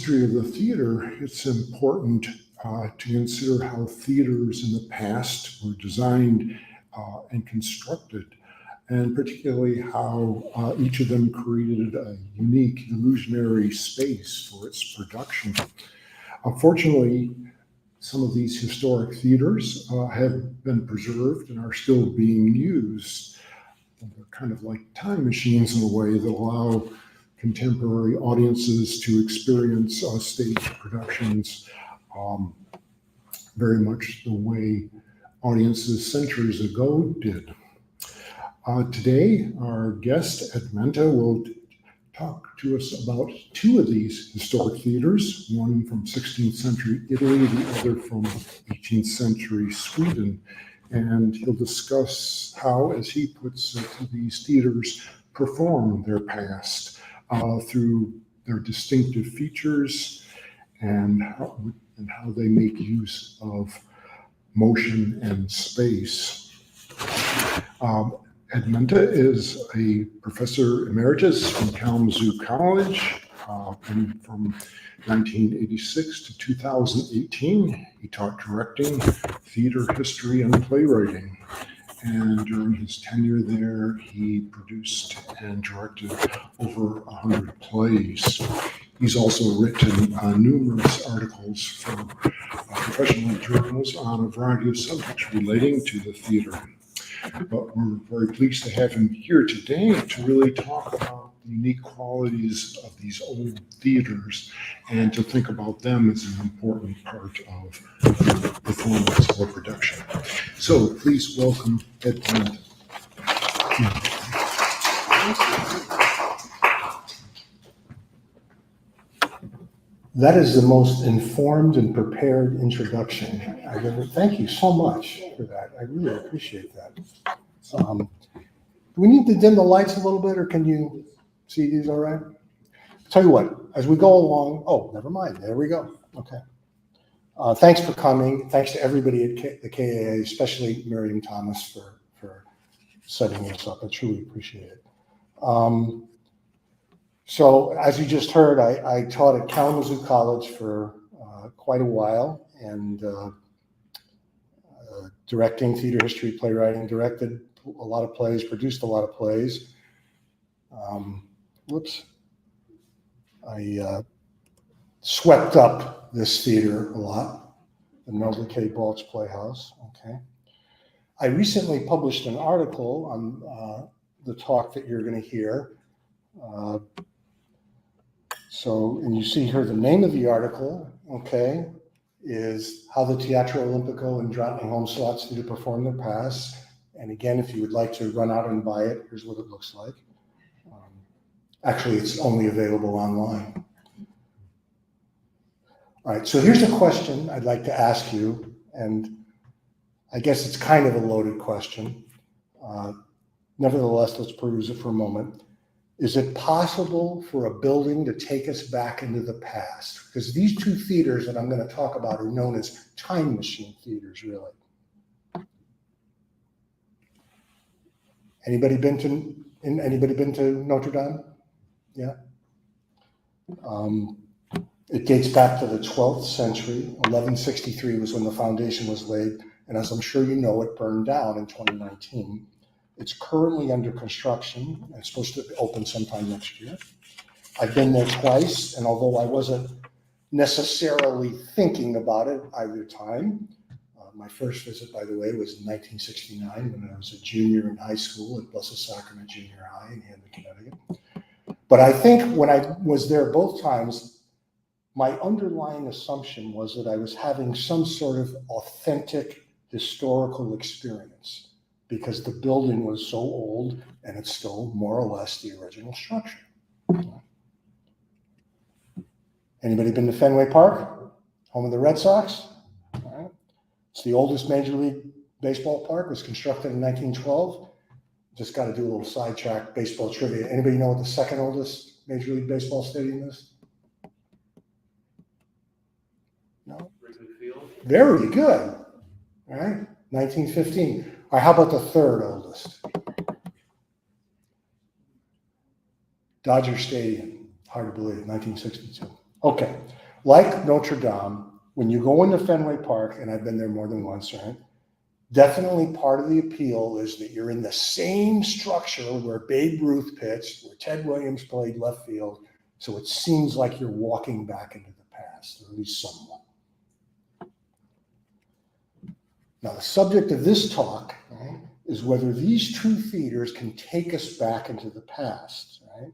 history of the theater, it's important to consider how theaters in the past were designed and constructed, and particularly how each of them created a unique illusionary space for its production. Unfortunately, some of these historic theaters have been preserved and are still being used. They're kind of like time machines in a way that allow contemporary audiences to experience stage productions very much the way audiences centuries ago did. Today, our guest, Ed Menta, will talk to us about two of these historic theaters, one from 16th century Italy, the other from 18th century Sweden. And he'll discuss how, as he puts it, these theaters perform their past through their distinctive features and how they make use of motion and space. Ed Menta is a professor emeritus from Kalamazoo College, and from 1986 to 2018, he taught directing, theater history, and playwriting. And during his tenure there, he produced and directed over 100 plays. He's also written numerous articles for professional journals on a variety of subjects relating to the theater. But we're very pleased to have him here today to really talk about the unique qualities of these old theaters and to think about them as an important part of performance or production. So please welcome Ed Menta. That is the most informed and prepared introduction I've ever. Thank you so much for that. I really appreciate that. Do we need to dim the lights a little bit, or can you see these all right? Tell you what, as we go along, oh, never mind. There we go. Okay. Thanks for coming. Thanks to everybody at the KAA, especially Miriam Thomas for setting this up. I truly appreciate it. So as you just heard, I taught at Kalamazoo College for quite a while, and directing, theater history, playwriting, directed a lot of plays, produced a lot of plays. I swept up this theater a lot, the Melville K. Balch Playhouse. Okay. I recently published an article on the talk that you're going to hear. And you see here the name of the article, okay, is How the Teatro Olimpico and Drottningholm Slottsteater Perform Their Past. And again, if you would like to run out and buy it, here's what it looks like. Actually, it's only available online. All right, so here's a question I'd like to ask you, and I guess it's kind of a loaded question. Nevertheless, let's peruse it for a moment. Is it possible for a building to take us back into the past? Because these two theaters that I'm going to talk about are known as time machine theaters, really. Anybody been to Notre Dame? Yeah. It dates back to the 12th century. 1163 was when the foundation was laid, and as I'm sure you know, it burned down in 2019. It's currently under construction. It's supposed to open sometime next year. I've been there twice, and although I wasn't necessarily thinking about it either time, my first visit, by the way, was in 1969 when I was a junior in high school at Blessed Sacrament Junior High in Hampton, Connecticut. But I think when I was there both times, my underlying assumption was that I was having some sort of authentic historical experience, because the building was so old and it's still more or less the original structure. Anybody been to Fenway Park, home of the Red Sox? All right. It's the oldest Major League Baseball park. It was constructed in 1912. Just got to do a little sidetrack baseball trivia. Anybody know what the second oldest Major League Baseball stadium is? No? Very good. All right, 1915. All right, how about the third oldest? Dodger Stadium, hard to believe, 1962. Okay, Like Notre Dame, when you go into Fenway Park, and I've been there more than once, right? Definitely part of the appeal is that you're in the same structure where Babe Ruth pitched, where Ted Williams played left field. So it seems like you're walking back into the past, or at least somewhat. Now, the subject of this talk, right, is whether these two theaters can take us back into the past, right?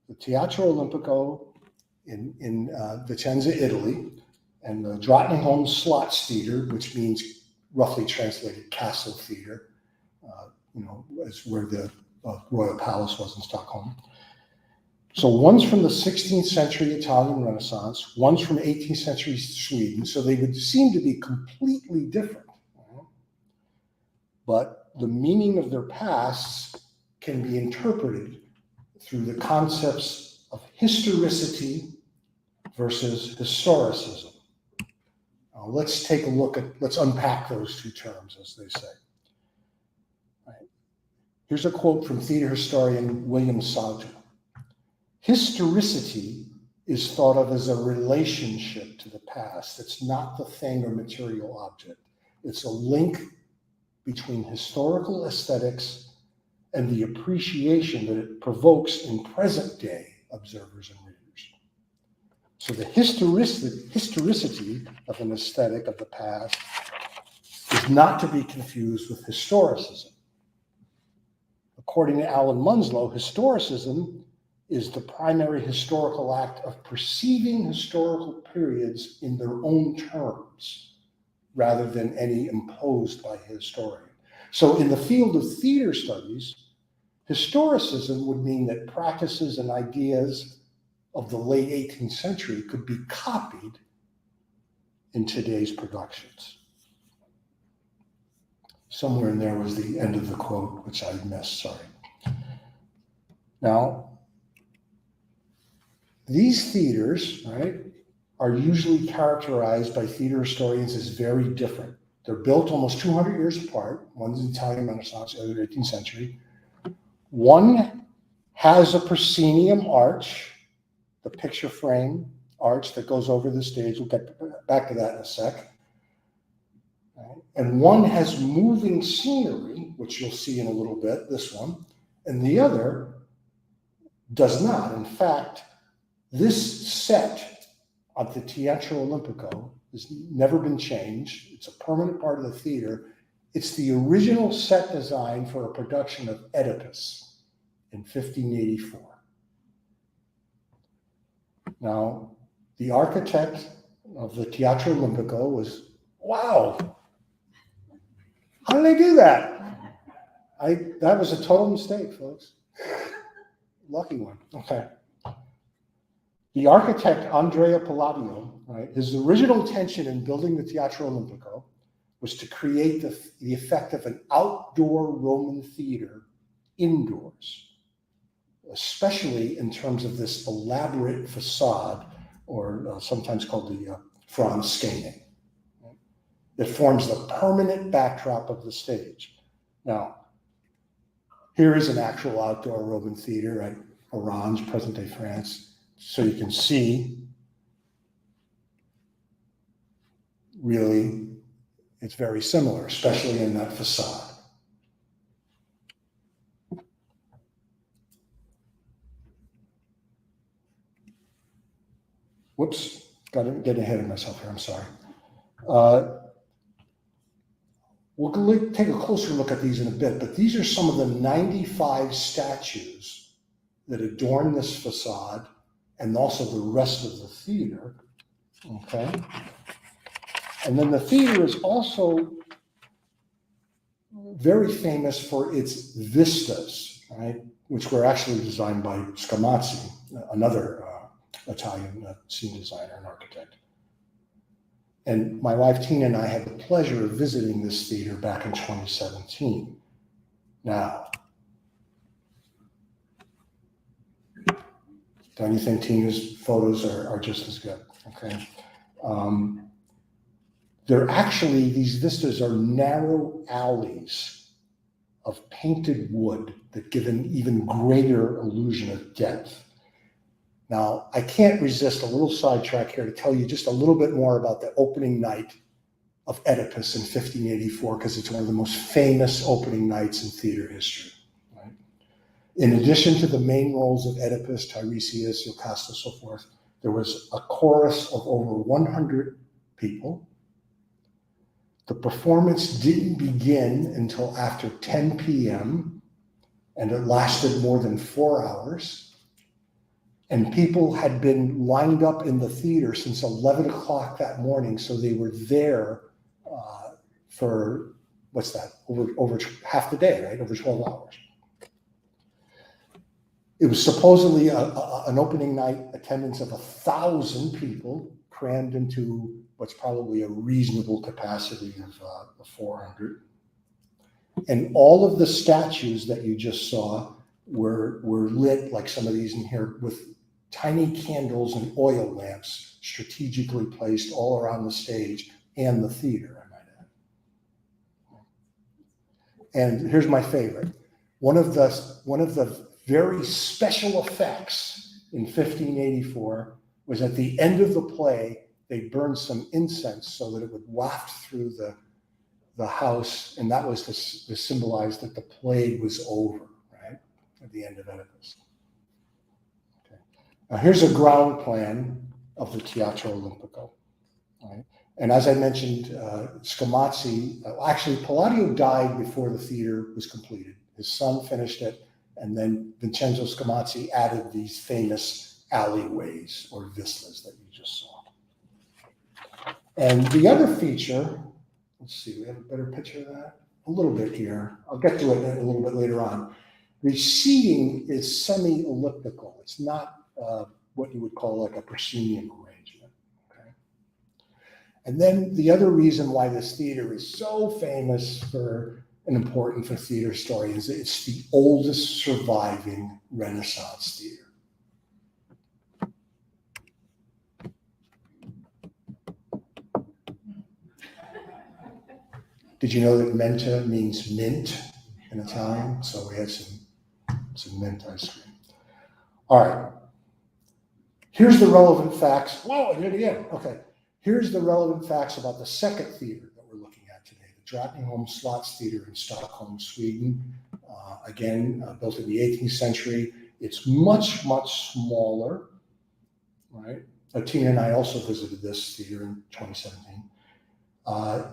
The Teatro Olimpico in Vicenza, Italy, and the Drottningholm Slottsteater, which means roughly translated castle theater, is where the royal palace was in Stockholm. So one's from the 16th century Italian Renaissance, one's from 18th century Sweden, so they would seem to be completely different. Right? But the meaning of their pasts can be interpreted through the concepts of historicity versus historicism. Let's take a look let's unpack those two terms, as they say. Right. Here's a quote from theater historian William Sauter. Historicity is thought of as a relationship to the past. It's not the thing or material object. It's a link between historical aesthetics and the appreciation that it provokes in present day observers and readers. So the historicity of an aesthetic of the past is not to be confused with historicism. According to Alan Munslow, historicism is the primary historical act of perceiving historical periods in their own terms, rather than any imposed by a historian. So in the field of theater studies, historicism would mean that practices and ideas of the late 18th century could be copied in today's productions. Somewhere in there was the end of the quote, which I missed, sorry. Now, these theaters, right, are usually characterized by theater historians as very different. They're built almost 200 years apart. One's Italian Renaissance, the other 18th century. One has a proscenium arch, the picture frame arch that goes over the stage. We'll get back to that in a sec. Right. And one has moving scenery, which you'll see in a little bit, this one, and the other does not. In fact, this set of the Teatro Olimpico has never been changed. It's a permanent part of the theater. It's the original set design for a production of Oedipus in 1584. Now, the architect of the Teatro Olimpico was, wow, how did they do that? That was a total mistake, folks. Lucky one. Okay. The architect, Andrea Palladio, right, his original intention in building the Teatro Olimpico was to create the effect of an outdoor Roman theater indoors, especially in terms of this elaborate facade, or sometimes called the Franzskene. It forms the permanent backdrop of the stage. Now, here is an actual outdoor Roman theater at Orange, present-day France. So you can see, really, it's very similar, especially in that facade. Whoops, got to get ahead of myself here, I'm sorry. We'll take a closer look at these in a bit, but these are some of the 95 statues that adorn this facade and also the rest of the theater, okay? And then the theater is also very famous for its vistas, right? Which were actually designed by Scamazzi, another Italian scene designer and architect. And my wife Tina and I had the pleasure of visiting this theater back in 2017. Now, don't you think Tina's photos are just as good? Okay. These vistas are narrow alleys of painted wood that give an even greater illusion of depth. Now, I can't resist a little sidetrack here to tell you just a little bit more about the opening night of Oedipus in 1584, because it's one of the most famous opening nights in theater history. Right? In addition to the main roles of Oedipus, Tiresias, Jocasta, so forth, there was a chorus of over 100 people. The performance didn't begin until after 10 p.m., and it lasted more than 4 hours. And people had been lined up in the theater since 11 o'clock that morning, so they were there for, what's that, over half the day, right? Over 12 hours. It was supposedly an opening night attendance of 1,000 people, crammed into what's probably a reasonable capacity of 400. And all of the statues that you just saw were lit, like some of these in here, with tiny candles and oil lamps strategically placed all around the stage and the theater, I might add. And here's my favorite. One of the very special effects in 1584 was at the end of the play, they burned some incense so that it would waft through the house, and that was to symbolize that the play was over, right, at the end of Oedipus. Okay. Now here's a ground plan of the Teatro Olimpico. Right? And as I mentioned, Scamozzi, actually Palladio died before the theater was completed. His son finished it, and then Vincenzo Scamozzi added these famous alleyways or vistas that you just saw. And the other feature, let's see, we have a better picture of that? A little bit here. I'll get to it a little bit later on. The seating is semi-elliptical. It's not what you would call like a proscenium arrangement. Okay? And then the other reason why this theater is so famous for and important for theater historians, it's the oldest surviving Renaissance theater. Did you know that Menta means mint in Italian? So we had some mint ice cream. All right. Here's the relevant facts. Whoa, I did it again. Okay. Here's the relevant facts about the second theater that we're looking at today, the Drottningholm Slottsteater in Stockholm, Sweden. Built in the 18th century. It's much, much smaller, right? Tina and I also visited this theater in 2017.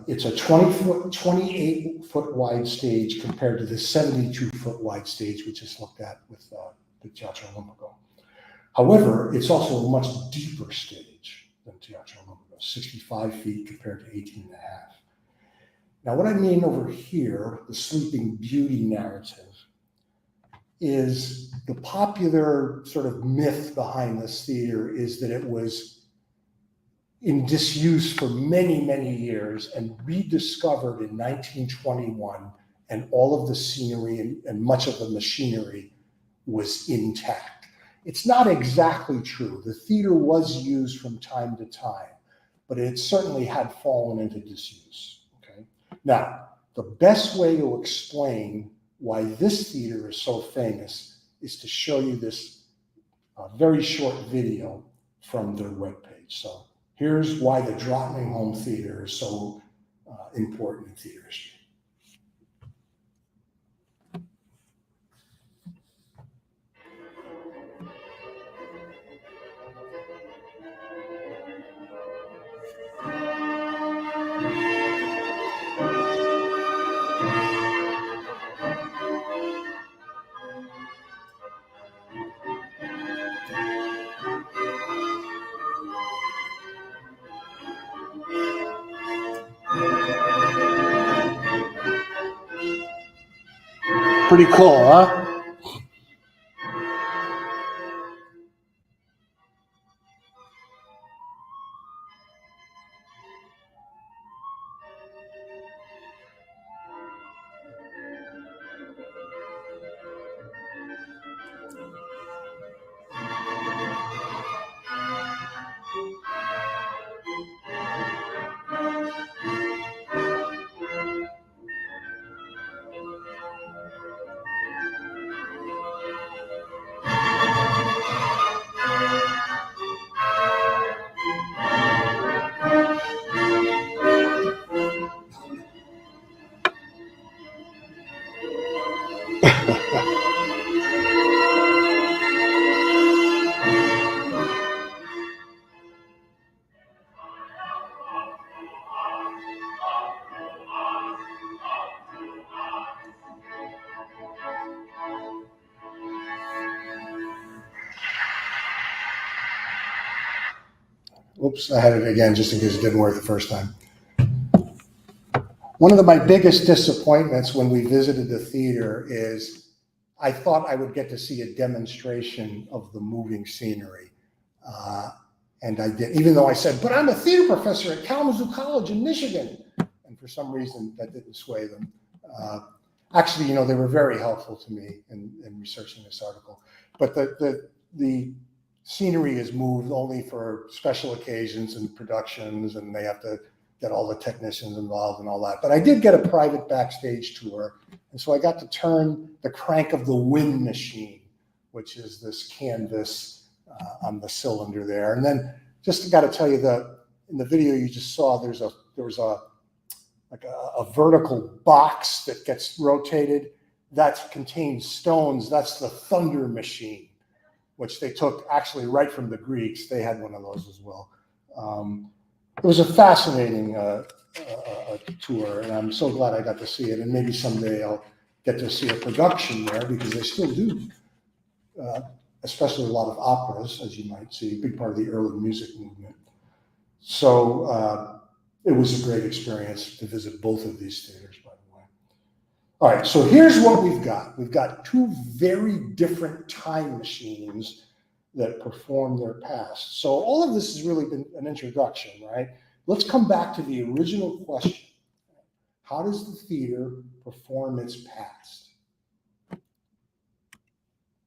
It's a 28-foot wide stage compared to the 72-foot wide stage we just looked at with the Teatro Olimpico. However, it's also a much deeper stage than Teatro Olimpico, 65 feet compared to 18 and a half. Now, what I mean over here, the Sleeping Beauty narrative, is the popular sort of myth behind this theater is that it was in disuse for many, many years and rediscovered in 1921, and all of the scenery and much of the machinery was intact. It's not exactly true. The theater was used from time to time, but it certainly had fallen into disuse. Okay? Now, the best way to explain why this theater is so famous is to show you this very short video from their webpage. So here's why the Drottningholm Theater is so important in theater history. Pretty cool, huh? Oops, I had it again just in case it didn't work the first time. One of my biggest disappointments when we visited the theater is I thought I would get to see a demonstration of the moving scenery. And I did, even though I said, but I'm a theater professor at Kalamazoo College in Michigan. And for some reason, that didn't sway them. Actually, they were very helpful to me in researching this article. But the scenery is moved only for special occasions and productions, and they have to get all the technicians involved and all that. But I did get a private backstage tour. And so I got to turn the crank of the wind machine, which is this canvas on the cylinder there. And then just got to tell you that in the video you just saw, there was a vertical box that gets rotated that contains stones. That's the thunder machine, which they took actually right from the Greeks. They had one of those as well. It was a fascinating tour, and I'm so glad I got to see it. And maybe someday I'll get to see a production there, because they still do, especially a lot of operas, as you might see, a big part of the early music movement. So it was a great experience to visit both of these theaters, by the way. All right, so here's what we've got. We've got two very different time machines that perform their past. So all of this has really been an introduction, right? Let's come back to the original question. How does the theater perform its past?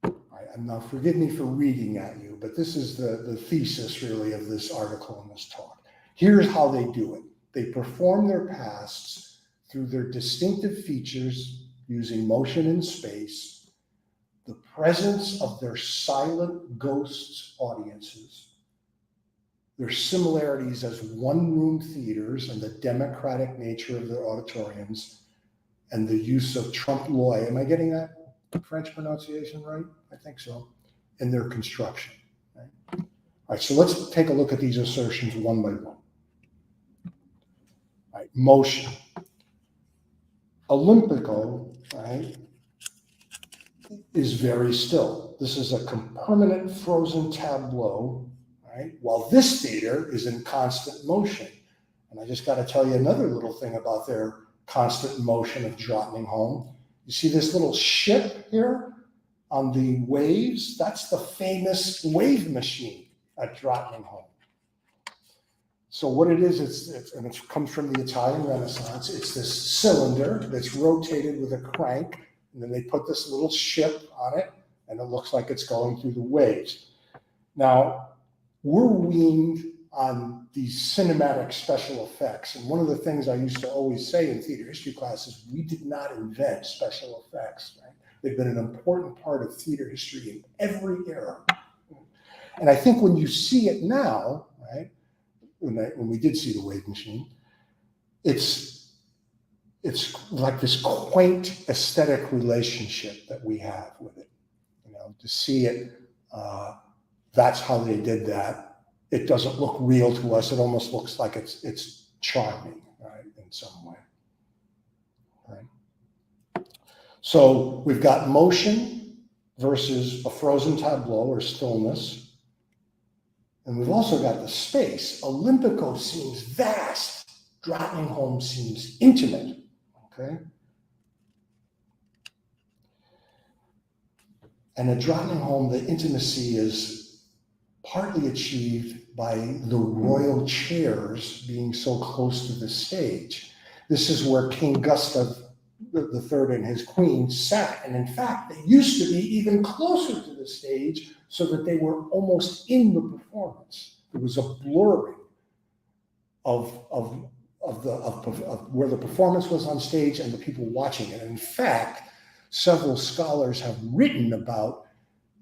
All right, and now forgive me for reading at you, but this is the thesis really of this article and this talk. Here's how they do it. They perform their pasts through their distinctive features using motion and space, the presence of their silent ghosts audiences, their similarities as one-room theaters and the democratic nature of their auditoriums, and the use of trompe l'oeil. Am I getting that French pronunciation right? I think so. In their construction. Right? All right, so let's take a look at these assertions one by one. All right, motion. Olimpico, right, is very still. This is a permanent frozen tableau, right? While this theater is in constant motion. And I just got to tell you another little thing about their constant motion of Drottningholm. You see this little ship here on the waves? That's the famous wave machine at Drottningholm. So what it is, and it comes from the Italian Renaissance, it's this cylinder that's rotated with a crank, and then they put this little ship on it, and it looks like it's going through the waves. Now, we're weaned on these cinematic special effects, and one of the things I used to always say in theater history classes, we did not invent special effects, right? They've been an important part of theater history in every era. And I think when you see it now, right, when we did see the wave machine, it's like this quaint aesthetic relationship that we have with it. To see it, that's how they did that. It doesn't look real to us. It almost looks like it's charming, right, in some way. Right. So we've got motion versus a frozen tableau or stillness. And we've also got the space. Olimpico seems vast. Drottningholm seems intimate. Okay. And at Drottningholm, the intimacy is partly achieved by the royal chairs being so close to the stage. This is where King Gustav III and his queen sat. And in fact, they used to be even closer to the stage so that they were almost in the performance. There was a blurring of where the performance was on stage and the people watching it. And in fact, several scholars have written about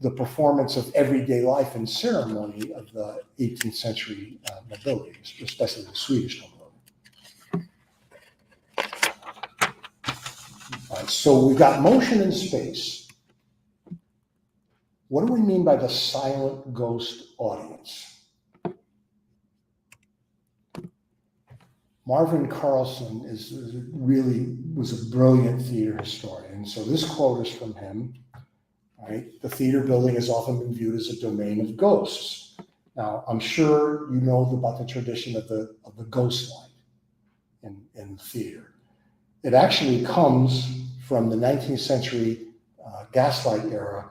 the performance of everyday life and ceremony of the 18th century nobility, especially the Swedish nobility. All right, so we've got motion and space. What do we mean by the silent ghost audience? Marvin Carlson was a brilliant theater historian. So this quote is from him. Right? The theater building has often been viewed as a domain of ghosts. Now, I'm sure you know about the tradition of the ghost light in theater. It actually comes from the 19th century gaslight era.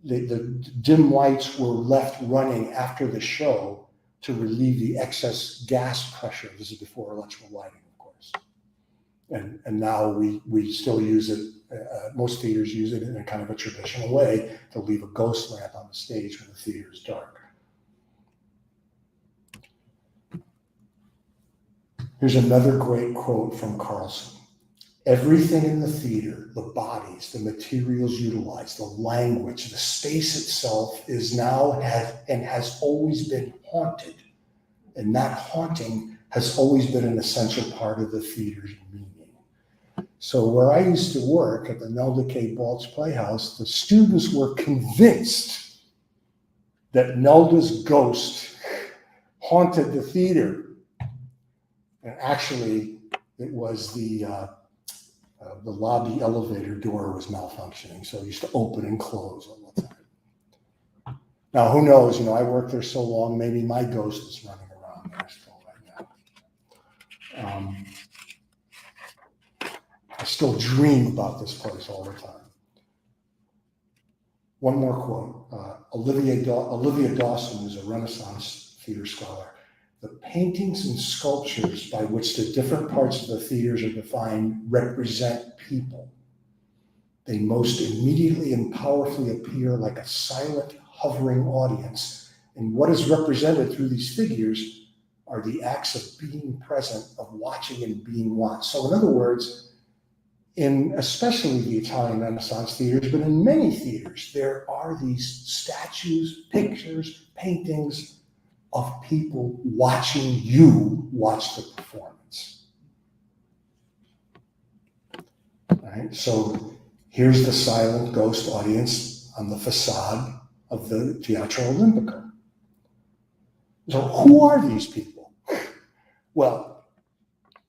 The dim lights were left running after the show to relieve the excess gas pressure. This is before electrical lighting, of course. And now we still use it. Most theaters use it in a kind of a traditional way to leave a ghost lamp on the stage when the theater is dark. Here's another great quote from Carlson. Everything in the theater, the bodies, the materials utilized, the language, the space itself is now and has always been haunted. And that haunting has always been an essential part of the theater's meaning. So where I used to work at the Nelda K. Balch Playhouse, the students were convinced that Nelda's ghost haunted the theater. And actually, it was the lobby elevator door was malfunctioning, so it used to open and close all the time. Now, who knows? I worked there so long, maybe my ghost is running around there still right now. I still dream about this place all the time. One more quote. Olivia Dawson is a Renaissance theater scholar. The paintings and sculptures by which the different parts of the theaters are defined represent people. They most immediately and powerfully appear like a silent, hovering audience. And what is represented through these figures are the acts of being present, of watching and being watched. So in other words, in especially the Italian Renaissance theaters, but in many theaters, there are these statues, pictures, paintings of people watching you watch the performance. All right, so here's the silent ghost audience on the facade of the Teatro Olimpico. So who are these people? Well,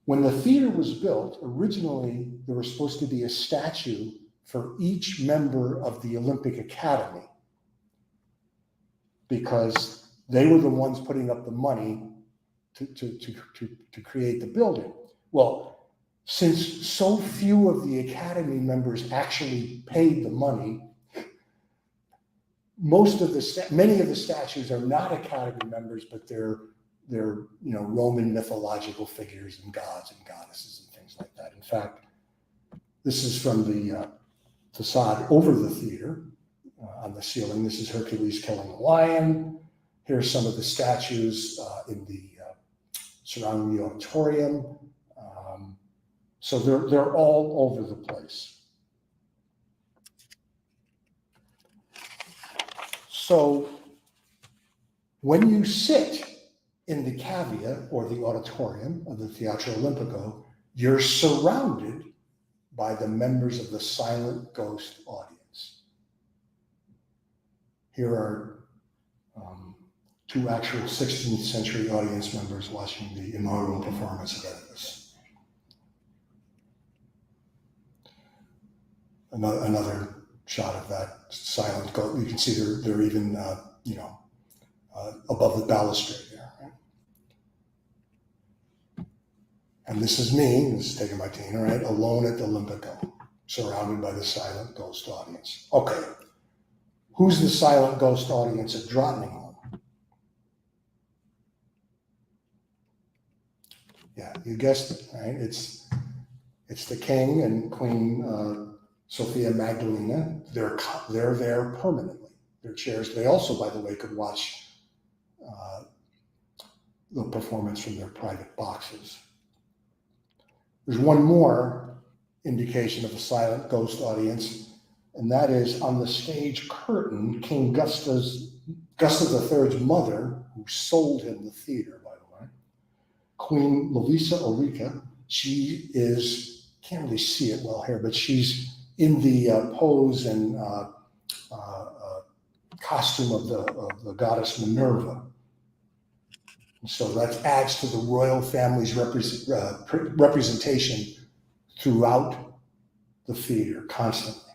when the theater was built, originally there was supposed to be a statue for each member of the Olympic Academy, because they were the ones putting up the money to create the building. Well, since so few of the Academy members actually paid the money, many of the statues are not Academy members, but they're Roman mythological figures and gods and goddesses and things like that. In fact, this is from the facade over the theater on the ceiling. This is Hercules killing a lion. Here's some of the statues in the surrounding the auditorium. So they're all over the place. So when you sit in the cavea or the auditorium of the Teatro Olimpico, you're surrounded by the members of the silent ghost audience. Here are two actual 16th century audience members watching the inaugural performance of Oedipus. Another shot of that silent ghost. You can see they're even above the balustrade there. Right? And this is me. This is taken by Tina, right? Alone at the Olimpico, surrounded by the silent ghost audience. Okay, who's the silent ghost audience at Drottningholm? Yeah, you guessed it, right? It's the king and Queen Sophia Magdalena. They're there permanently. Their chairs. They also, by the way, could watch the performance from their private boxes. There's one more indication of a silent ghost audience, and that is on the stage curtain, King Gustav III's mother, who sold him the theater, by the way, Queen Lovisa Ulrika. She is, can't really see it well here, but she's in the pose and costume of the goddess Minerva. And so that adds to the royal family's representation throughout the theater constantly.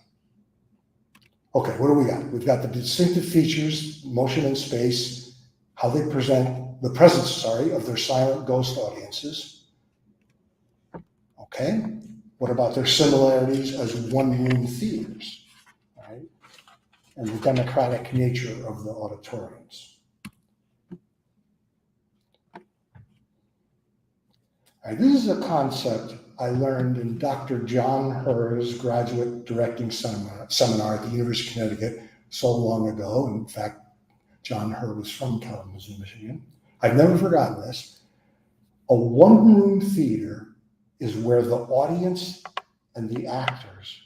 Okay, what do we got? We've got the distinctive features, motion and space. how they present the presence, of their silent ghost audiences. Okay, what about their similarities as one-room theaters, right? And the democratic nature of the auditoriums. All right, this is a concept I learned in Dr. John Herr's graduate directing seminar at the University of Connecticut so long ago. In fact, John Herr was from Kalamazoo, Michigan. I've never forgotten this. A one-room theater is where the audience and the actors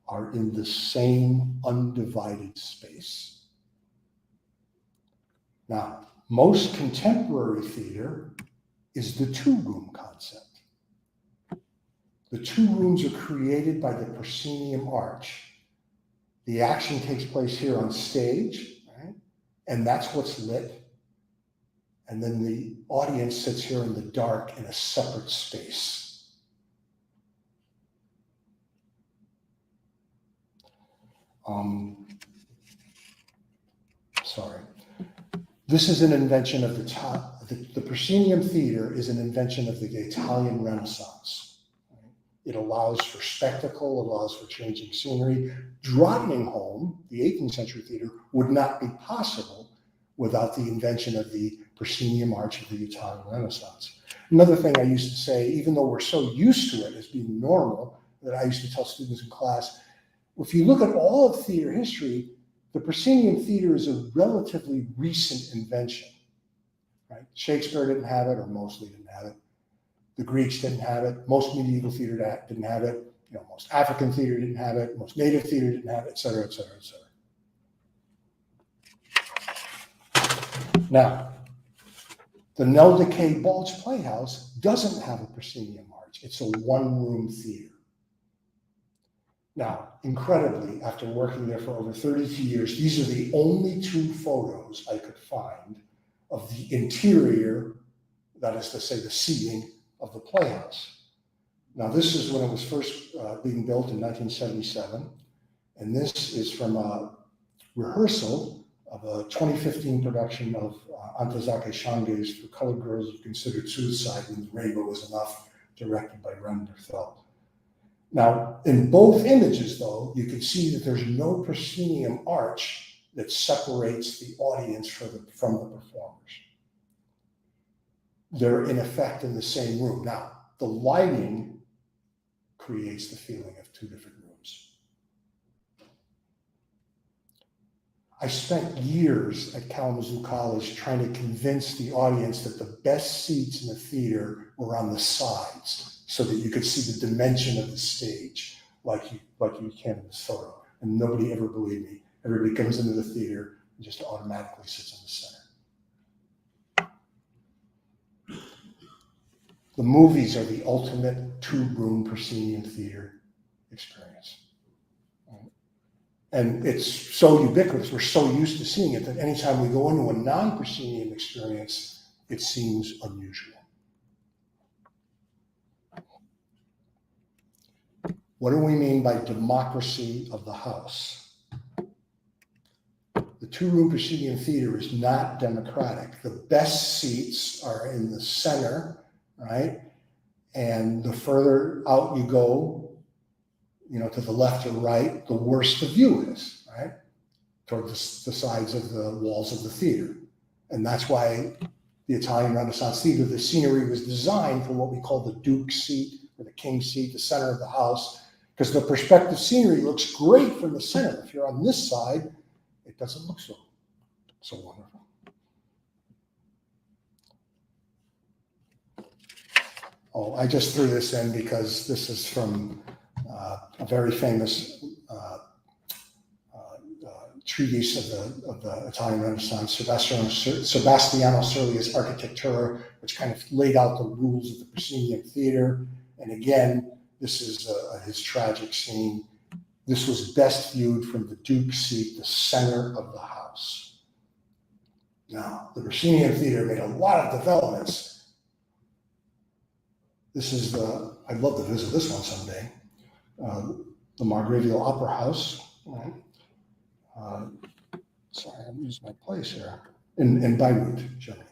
are in the same undivided space. Now, most contemporary theater is the two-room concept. The two rooms are created by the proscenium arch. The action takes place here on stage, right? And that's what's lit. And then the audience sits here in the dark in a separate space. This is an invention of the proscenium theater is an invention of the Italian Renaissance. It allows for spectacle, allows for changing scenery. Drottningholm, the 18th century theater, would not be possible without the invention of the proscenium arch of the Italian Renaissance. Another thing I used to say, even though we're so used to it as being normal, that I used to tell students in class, if you look at all of theater history, the proscenium theater is a relatively recent invention, right? Shakespeare didn't have it, or mostly didn't have it. The Greeks didn't have it. Most medieval theater didn't have it. Most African theater didn't have it. Most native theater didn't have it, et cetera, et cetera, et cetera. Now, the Nell Decay Balch Playhouse doesn't have a proscenium arch. It's a one-room theater. Now, incredibly, after working there for over 32 years, these are the only two photos I could find of the interior, that is to say, the seating of the Playhouse. Now, this is when it was first being built in 1977, and this is from a rehearsal of a 2015 production of Antezake Shange's For Colored Girls Who Considered Suicide When the Rainbow Was Enough, directed by Ren Berthel. Now, in both images, though, you can see that there's no proscenium arch that separates the audience from the performers. They're in effect in the same room. Now, the lighting creates the feeling of two different rooms. I spent years at Kalamazoo College trying to convince the audience that the best seats in the theater were on the sides, so that you could see the dimension of the stage like you can in this photo. And nobody ever believed me. Everybody comes into the theater and just automatically sits in the center. The movies are the ultimate two-room proscenium theater experience. And it's so ubiquitous, we're so used to seeing it, that anytime we go into a non-proscenium experience, it seems unusual. What do we mean by democracy of the house? The two-room proscenium theater is not democratic. The best seats are in the center, right? And the further out you go, to the left or right, the worse the view is, right? Toward the sides of the walls of the theater. And that's why the Italian Renaissance theater, the scenery was designed for what we call the Duke's seat or the King's seat, the center of the house, because the perspective scenery looks great from the center. If you're on this side, it doesn't look so wonderful. Oh, I just threw this in because this is from a very famous treatise of the Italian Renaissance, Sebastiano Serli's Architectura, which kind of laid out the rules of the proscenium theater. And again, this is his tragic scene. This was best viewed from the Duke's seat, the center of the house. Now, the proscenium theater made a lot of developments. This is I'd love to visit this one someday. The Margravio Opera House. Right? Sorry, I'm losing my place here. in Bayreuth, Germany.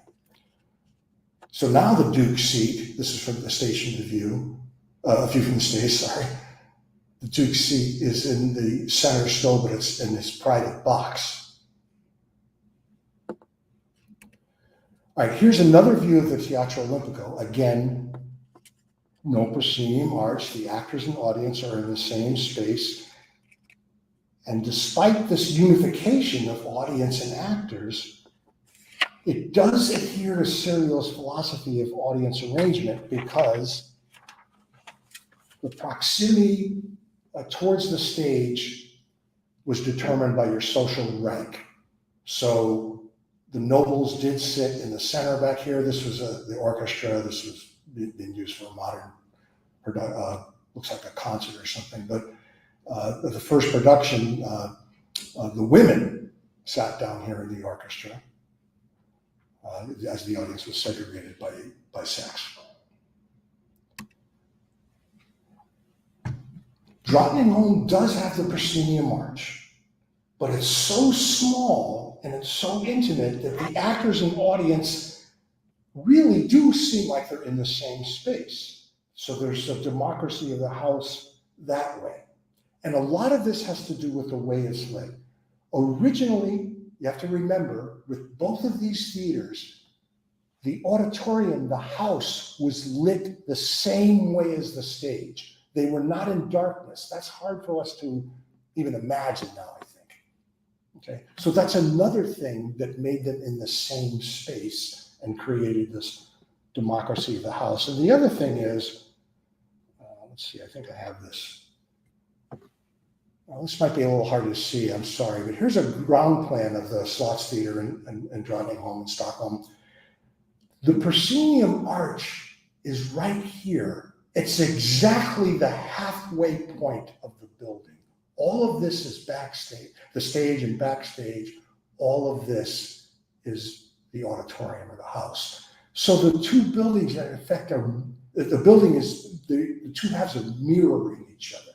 So now the Duke's seat, this is from the station view, a view from the stage, sorry. The Duke's seat is in the center still, but it's in this private box. All right, here's another view of the Teatro Olimpico. Again, no proscenium arch. The actors and audience are in the same space. And despite this unification of audience and actors, it does adhere to Serial's philosophy of audience arrangement because the proximity towards the stage was determined by your social rank. So the nobles did sit in the center back here. This was the orchestra. This was being used for a modern, looks like a concert or something. But the first production, the women sat down here in the orchestra as the audience was segregated by sex. Drottningholm does have the proscenium arch, but it's so small and it's so intimate that the actors and audience really do seem like they're in the same space. So there's a democracy of the house that way. And a lot of this has to do with the way it's lit. Originally, you have to remember, with both of these theaters, the auditorium, the house, was lit the same way as the stage. They were not in darkness. That's hard for us to even imagine now, I think. Okay, so that's another thing that made them in the same space and created this democracy of the house. And the other thing is, let's see, I think I have this. Well, this might be a little hard to see, I'm sorry, but here's a ground plan of the Slottsteater in Drottningholm in Stockholm. The proscenium arch is right here. It's exactly the halfway point of the building. All of this is backstage, the stage and backstage. All of this is the auditorium or the house. So the two buildings, in effect, are, the building is, the two halves are mirroring each other.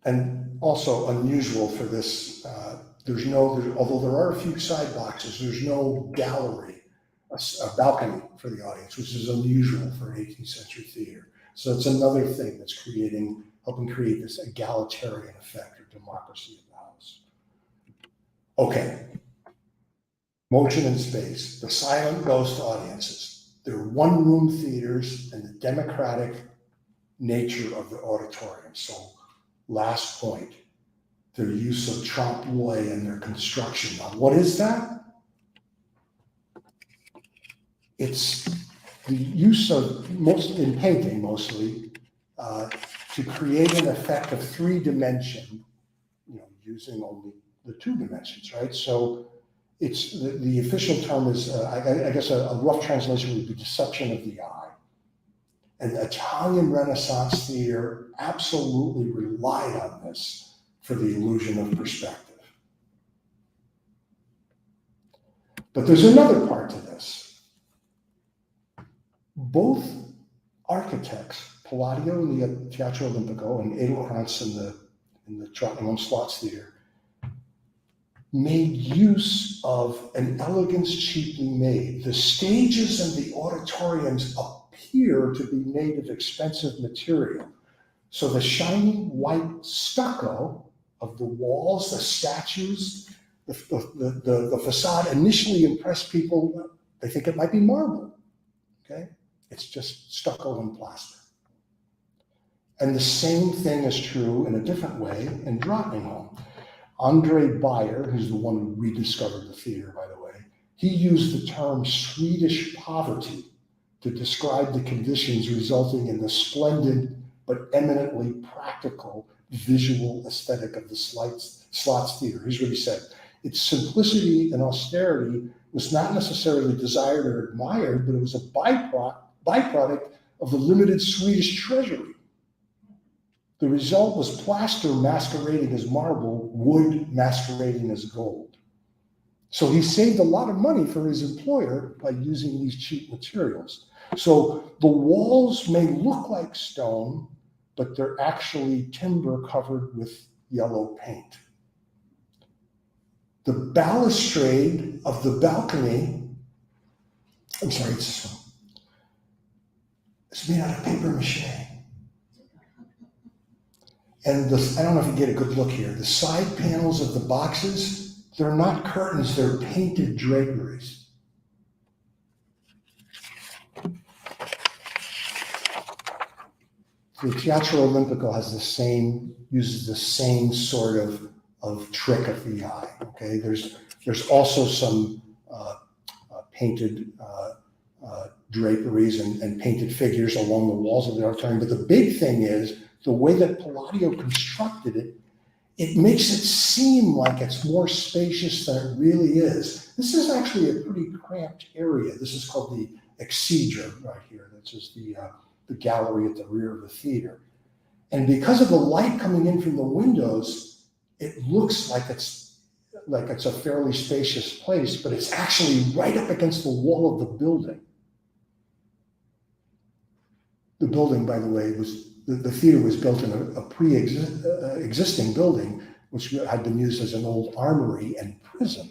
And also unusual for this, although there are a few side boxes, there's no gallery, a balcony for the audience, which is unusual for an 18th century theater. So it's another thing that's helping create this egalitarian effect or democracy of the house. Okay, motion and space. The silent ghost audiences. They're one-room theaters and the democratic nature of the auditorium. So last point, their use of trompe l'oeil and their construction. Now, what is that? It's the use of, in painting mostly, to create an effect of three-dimension, using only the two dimensions, right? So it's the official term is, I guess a rough translation would be deception of the eye. And the Italian Renaissance theater absolutely relied on this for the illusion of perspective. But there's another part to this. Both architects, Palladio in the Teatro Olimpico and Edelkrantz in the Drottningholm Slottsteater, made use of an elegance cheaply made. The stages and the auditoriums appear to be made of expensive material. So the shiny white stucco of the walls, the statues, the facade initially impress people. They think it might be marble, okay? It's just stucco and plaster. And the same thing is true in a different way in Drottningholm. Andre Beyer, who's the one who rediscovered the theater, by the way, he used the term Swedish poverty to describe the conditions resulting in the splendid but eminently practical visual aesthetic of the Slottsteater. Here's what he said. Its simplicity and austerity was not necessarily desired or admired, but it was a byproduct of the limited Swedish treasury. The result was plaster masquerading as marble, wood masquerading as gold. So he saved a lot of money for his employer by using these cheap materials. So the walls may look like stone, but they're actually timber covered with yellow paint. The balustrade of the balcony, I'm sorry, it's made out of paper mache. And I don't know if you get a good look here. The side panels of the boxes, they're not curtains, they're painted draperies. The Teatro Olimpico uses the same sort of trick of the eye. Okay, there's also some painted draperies and painted figures along the walls of the auditorium. But the big thing is the way that Palladio constructed it. It makes it seem like it's more spacious than it really is. This is actually a pretty cramped area. This is called the Excedra right here. This is the gallery at the rear of the theater. And because of the light coming in from the windows, it looks like it's a fairly spacious place, but it's actually right up against the wall of the building. The building, by the way, the theater was built in a pre-existing building, which had been used as an old armory and prison.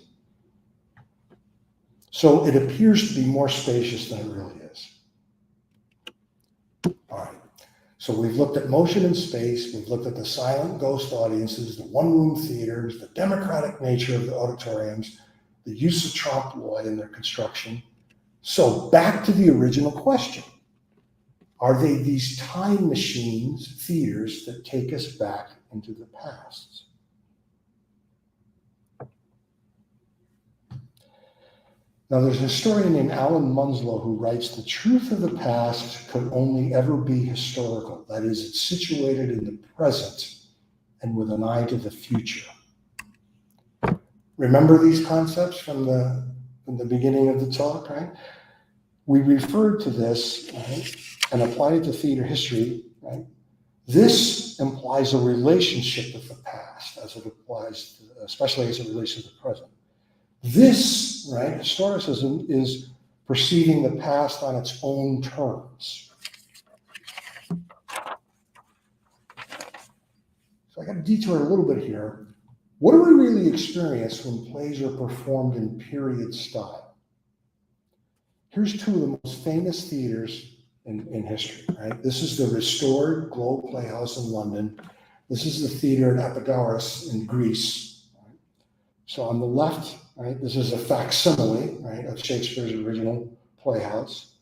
So it appears to be more spacious than it really is. All right. So we've looked at motion and space. We've looked at the silent ghost audiences, the one-room theaters, the democratic nature of the auditoriums, the use of trompe l'oeil in their construction. So back to the original question. Are they these time machines, theaters, that take us back into the past? Now, there's a historian named Alan Munslow who writes, the truth of the past could only ever be historical. That is, it's situated in the present and with an eye to the future. Remember these concepts from the beginning of the talk, right? We referred to this, right, and applied it to theater history, right? This implies a relationship with the past, as it applies, especially as it relates to the present. This, right, historicism is perceiving the past on its own terms. So I got to detour a little bit here. What do we really experience when plays are performed in period style? Here's two of the most famous theaters in history, right? This is the restored Globe Playhouse in London. This is the theater at Epidaurus in Greece. Right? So on the left, right, this is a facsimile, right, of Shakespeare's original Playhouse.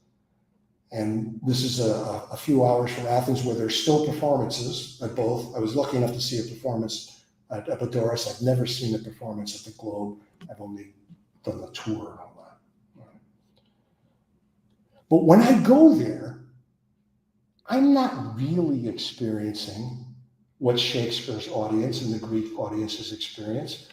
And this is a few hours from Athens where there's still performances at both. I was lucky enough to see a performance at Epidaurus. I've never seen a performance at the Globe. I've only done the tour and all that. Right? But when I go there, I'm not really experiencing what Shakespeare's audience and the Greek audience's experience.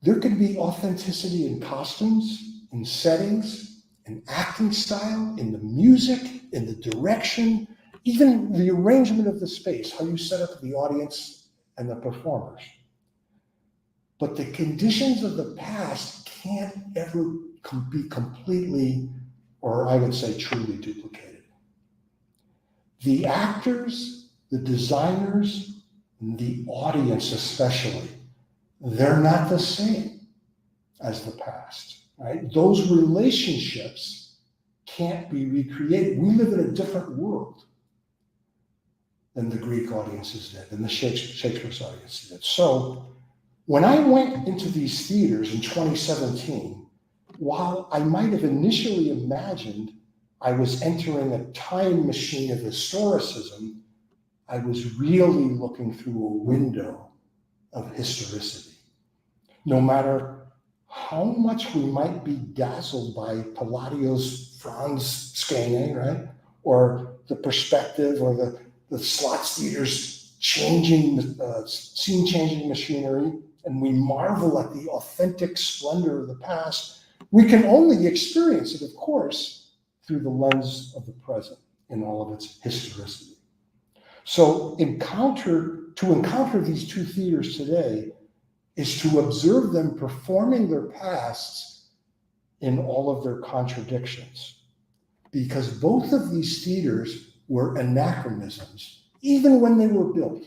There can be authenticity in costumes, in settings, in acting style, in the music, in the direction, even the arrangement of the space, how you set up the audience and the performers. But the conditions of the past can't ever be completely, or I would say truly duplicated. The actors, the designers, and the audience especially, they're not the same as the past, right? Those relationships can't be recreated. We live in a different world than the Greek audiences did, than the Shakespeare's audiences did. So when I went into these theaters in 2017, while I might have initially imagined I was entering a time machine of historicism, I was really looking through a window of historicity. No matter how much we might be dazzled by Palladio's Franz Skene, right? Or the perspective, or the Slottsteater's changing, scene-changing machinery, and we marvel at the authentic splendor of the past, we can only experience it, of course, through the lens of the present in all of its historicity. So to encounter these two theaters today is to observe them performing their pasts in all of their contradictions. Because both of these theaters were anachronisms, even when they were built.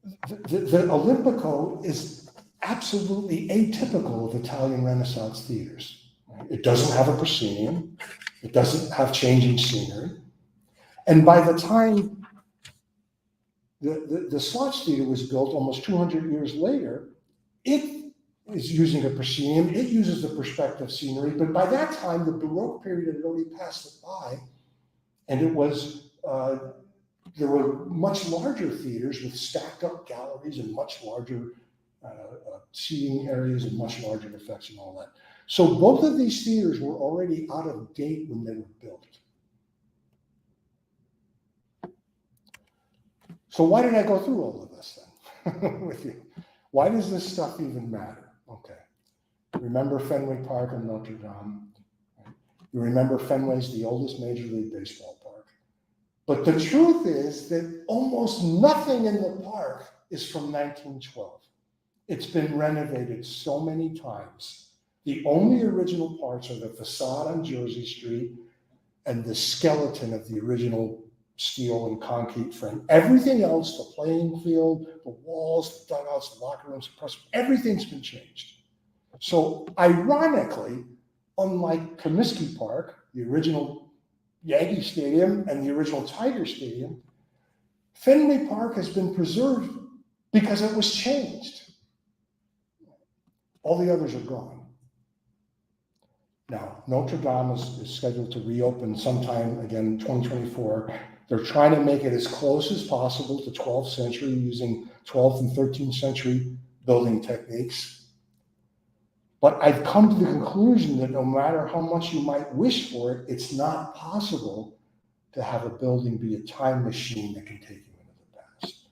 The Olimpico is absolutely atypical of Italian Renaissance theaters. It doesn't have a proscenium. It doesn't have changing scenery. And by the time the Slottsteater was built almost 200 years later, it is using a proscenium. It uses the perspective scenery. But by that time, the Baroque period had already passed it by. And it was, there were much larger theaters with stacked up galleries and much larger seating areas and much larger effects and all that. So both of these theaters were already out of date when they were built. So why did I go through all of this then with you? Why does this stuff even matter? Okay. Remember Fenway Park and Notre Dame. You remember Fenway's the oldest Major League Baseball park. But the truth is that almost nothing in the park is from 1912. It's been renovated so many times. The only original parts are the facade on Jersey Street and the skeleton of the original steel and concrete frame. Everything else, the playing field, the walls, the dugouts, the locker rooms, the press, everything's been changed. So ironically, unlike Comiskey Park, the original Yankee Stadium and the original Tiger Stadium, Fenway Park has been preserved because it was changed. All the others are gone. Now, Notre Dame is scheduled to reopen sometime, again, 2024. They're trying to make it as close as possible to 12th century using 12th and 13th century building techniques. But I've come to the conclusion that no matter how much you might wish for it, it's not possible to have a building be a time machine that can take you into the past.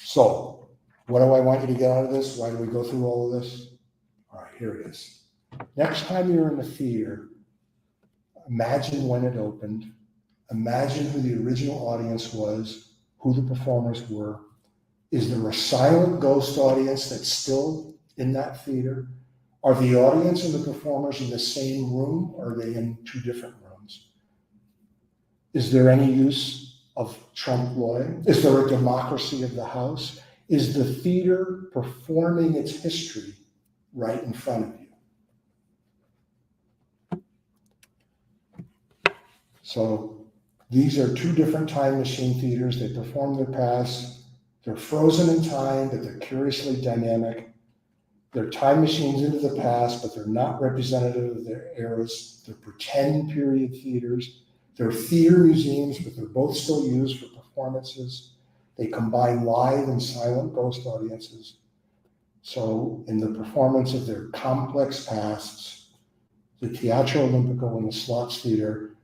So, what do I want you to get out of this? Why do we go through all of this? All right, here it is. Next time you're in the theater, imagine when it opened. Imagine who the original audience was, who the performers were. Is there a silent ghost audience that's still in that theater? Are the audience and the performers in the same room, or are they in two different rooms? Is there any use of trompe l'oeil? Is there a democracy of the house? Is the theater performing its history right in front of you? So these are two different time machine theaters. They perform their past. They're frozen in time, but they're curiously dynamic. They're time machines into the past, but they're not representative of their eras. They're pretend period theaters. They're theater museums, but they're both still used for performances. They combine live and silent ghost audiences. So in the performance of their complex pasts, the Teatro Olimpico and the Slottsteater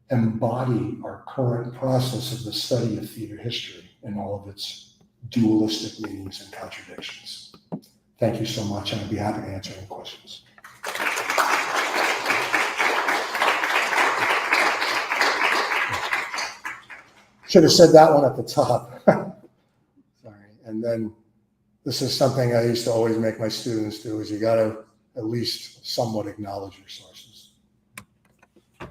embody our current process of the study of theater history and all of its dualistic meanings and contradictions. Thank you so much, and I'd be happy to answer any questions. Should have said that one at the top. Sorry. And then this is something I used to always make my students do, is you got to at least somewhat acknowledge your sources. Hi.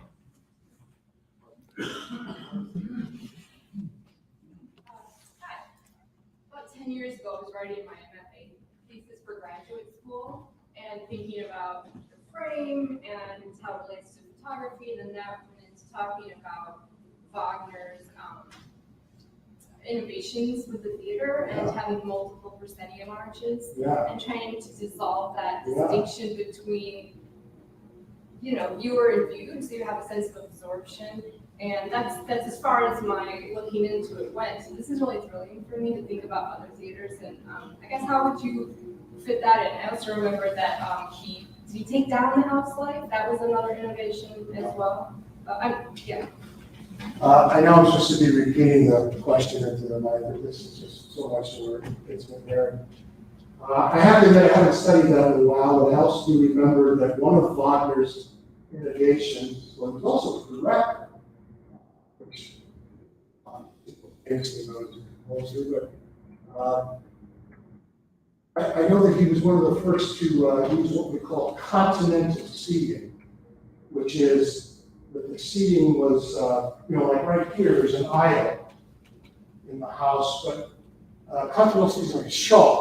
About 10 years ago, I was writing my MFA thesis for graduate school and thinking about the frame and how it relates to photography, and then that went into talking about Wagner's innovations with the theater and having multiple proscenium arches and trying to dissolve that distinction between, viewer and viewed, so you have a sense of absorption. And that's as far as my looking into it went. So this is really thrilling for me to think about other theaters, and I guess how would you fit that in? I also remember that did he take down the house light? That was another innovation as well. I know I'm supposed to be repeating the question into the mic, but this is just so much work. It's been there. I have to admit I haven't studied that in a while, but I also do remember that one of Wagner's innovations was also the director, which basically knows mostly, but I know that he was one of the first to use what we call continental seating, which is that the seating was, like right here, there's an aisle, in the house, but controversies are short.